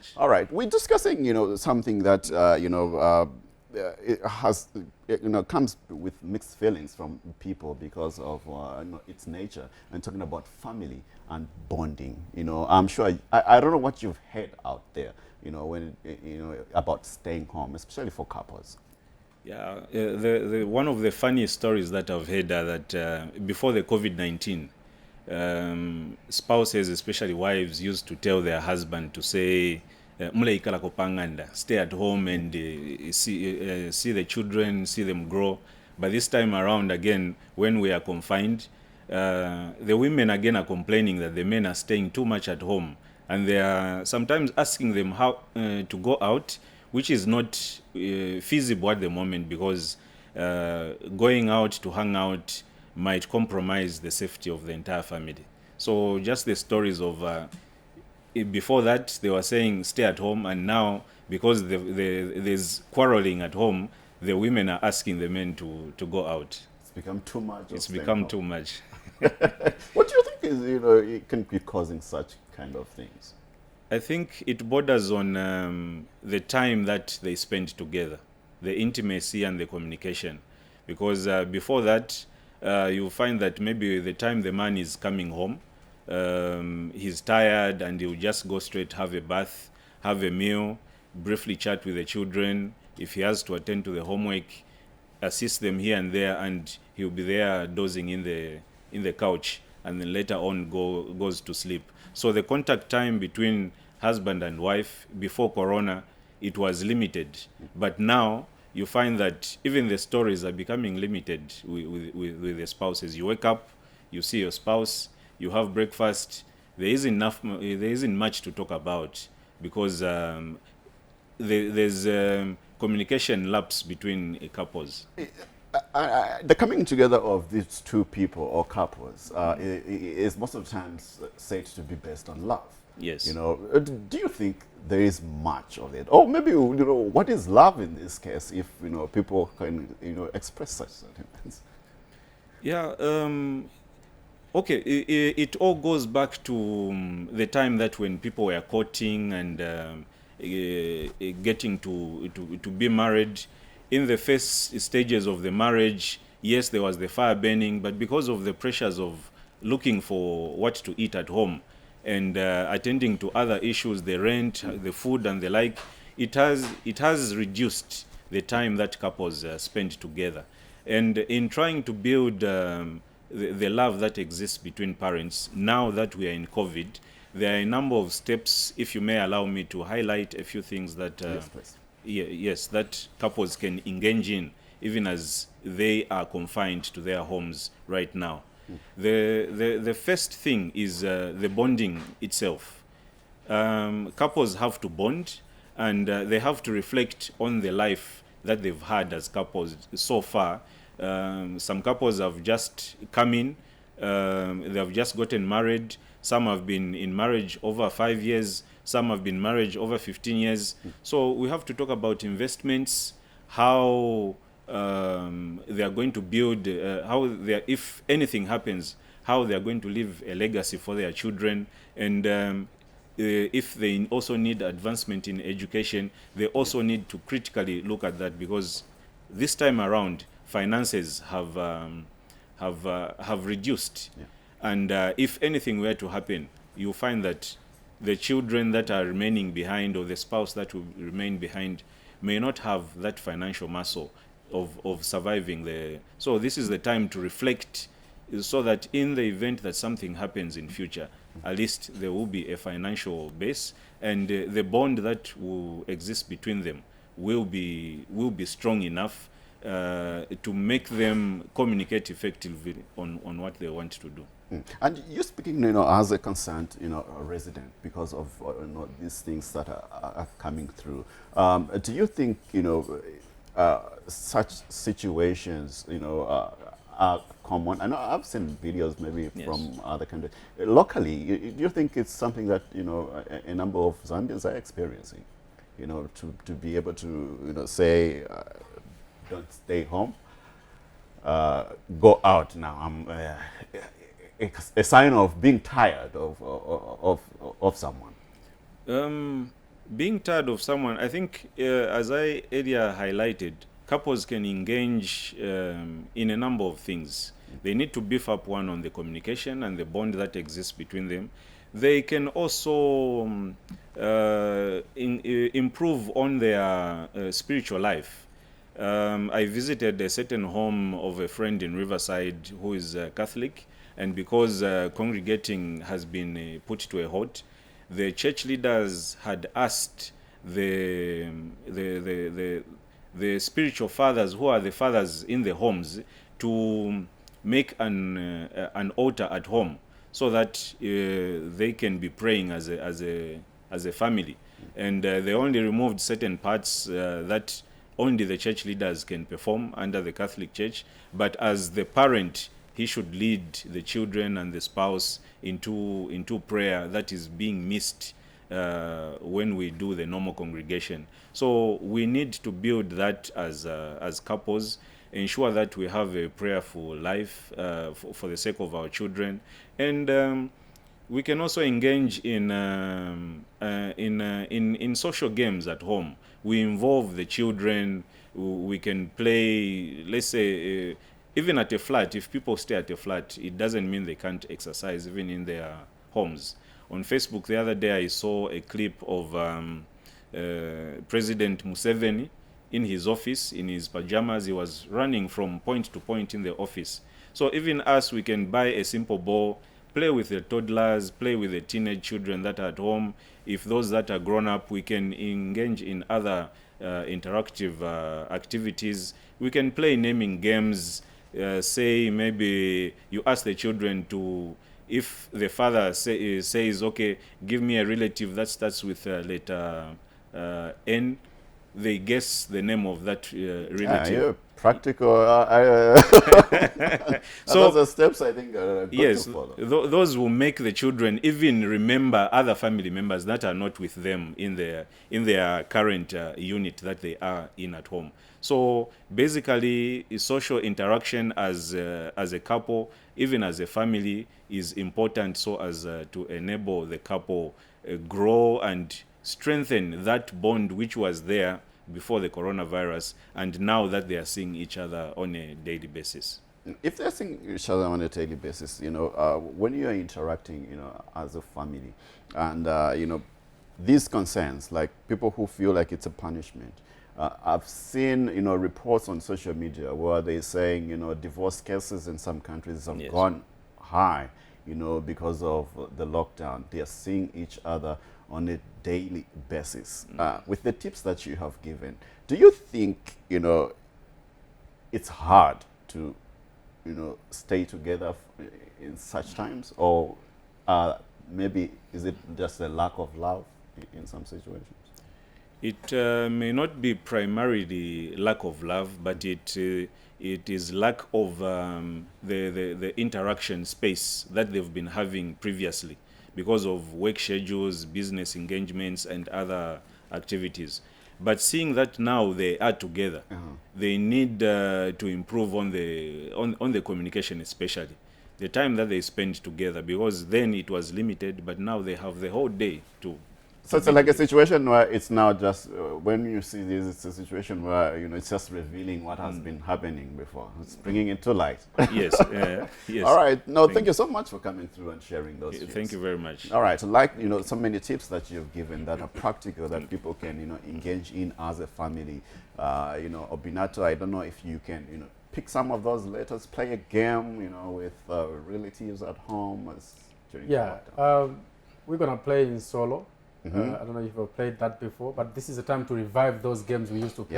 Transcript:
much. All right, we're discussing, something that, it has, comes with mixed feelings from people because of its nature, and talking about family and bonding. I'm sure, I don't know what you've heard out there, when, about staying home, especially for couples. Yeah, one of the funniest stories that I've heard are that before the COVID-19, spouses, especially wives, used to tell their husband to say, "Mule ikala kopanganda, stay at home and see the children, see them grow." But this time around, again, when we are confined, the women again are complaining that the men are staying too much at home, and they are sometimes asking them how to go out, which is not feasible at the moment, because going out to hang out might compromise the safety of the entire family. So just the stories of before that they were saying stay at home, and now because there's quarreling at home, the women are asking the men to go out. It's become too much. It's become too much. What do you think is, it can be causing such kind of things? I think it borders on the time that they spend together, the intimacy and the communication. Because before that, you'll find that maybe the time the man is coming home, he's tired and he'll just go straight, have a bath, have a meal, briefly chat with the children. If he has to attend to the homework, assist them here and there, and he'll be there dozing in the couch, and then later on goes to sleep. So the contact time between husband and wife before Corona, it was limited. But now you find that even the stories are becoming limited with the spouses. You wake up, you see your spouse, you have breakfast. There isn't much to talk about, because there's communication lapse between couples. The coming together of these two people or couples is most of the times said to be based on love. Yes. Do you think there is much of it, or maybe what is love in this case? If people can express such sentiments. Yeah. Okay. It all goes back to the time that when people were courting and getting to be married. In the first stages of the marriage, yes, there was the fire burning, but because of the pressures of looking for what to eat at home and attending to other issues, the rent, the food, and the like, it has reduced the time that couples spend together. And in trying to build the love that exists between parents, now that we are in COVID, there are a number of steps. If you may allow me to highlight a few things that Yes, please. yes, that couples can engage in even as they are confined to their homes right now. The first thing is the bonding itself. Couples have to bond, and they have to reflect on the life that they've had as couples so far. Some couples have just come in, they have just gotten married. Some have been in marriage over 5 years. Some have been married over 15 years. So we have to talk about investments, how they are going to build, if anything happens, how they are going to leave a legacy for their children. And if they also need advancement in education, they also need to critically look at that, because this time around, finances have reduced. Yeah. And if anything were to happen, you find that the children that are remaining behind, or the spouse that will remain behind, may not have that financial muscle of surviving so this is the time to reflect, so that in the event that something happens in future, at least there will be a financial base, and the bond that will exist between them will be strong enough to make them communicate effectively on what they want to do. And you're speaking, as a concerned, a resident, because of these things that are coming through. Do you think, such situations, are common? I know I've seen videos maybe Yes. from other countries. Locally, do you think it's something that a number of Zambians are experiencing? To be able to say, don't stay home, go out now. I'm a sign of being tired of someone. being tired of someone, I think, as I earlier highlighted, couples can engage in a number of things. They need to beef up one on the communication and the bond that exists between them. They can also improve on their spiritual life. I visited a certain home of a friend in Riverside who is Catholic, and because congregating has been put to a halt, the church leaders had asked the spiritual fathers, who are the fathers in the homes, to make an altar at home so that they can be praying as a family. And they only removed certain parts that only the church leaders can perform under the Catholic Church. But as the parent, he should lead the children and the spouse into prayer that is being missed when we do the normal congregation. So we need to build that as couples, ensure that we have a prayerful life for the sake of our children, and we can also engage in social games at home. We involve the children. We can play, let's say, even at a flat. If people stay at a flat, it doesn't mean they can't exercise even in their homes. On Facebook the other day, I saw a clip of President Museveni in his office, in his pajamas. He was running from point to point in the office. So even us, we can buy a simple ball, play with the toddlers, play with the teenage children that are at home. If those that are grown up, we can engage in other interactive activities. We can play naming games. Say maybe you ask the children to, if the father says, okay, give me a relative that starts with letter N, they guess the name of that relative. Yeah, practical. So those are steps I think are good yes, to follow. Those will make the children even remember other family members that are not with them in their current unit that they are in at home. So basically, social interaction as a couple, even as a family, is important so as to enable the couple grow and strengthen that bond which was there before the coronavirus, and now that they are seeing each other on a daily basis. If they're seeing each other on a daily basis, when you are interacting, as a family, and these concerns, like people who feel like it's a punishment. I've seen, reports on social media where they're saying, divorce cases in some countries have Yes. gone high, because of the lockdown. They are seeing each other on a daily basis. With the tips that you have given, do you think, it's hard to, stay together in such times? Or maybe is it just a lack of love in some situations? It may not be primarily lack of love, but it is lack of the interaction space that they've been having previously because of work schedules, business engagements, and other activities. But seeing that now they are together, they need to improve on the communication, especially the time that they spend together, because then it was limited, but now they have the whole day to. So it's like a situation where it's now just, when you see this, it's a situation where, it's just revealing what has been happening before. It's bringing it to light. Yes, yes. All right. No, thank you so much for coming through and sharing those tips. Thank you very much. All right. So many tips that you've given that are practical that people can, engage in as a family. Obinato, I don't know if you can, pick some of those letters, play a game, with relatives at home. During the lockdown. We're going to play in solo. I don't know if you've played that before, but this is a time to revive those games we used to play.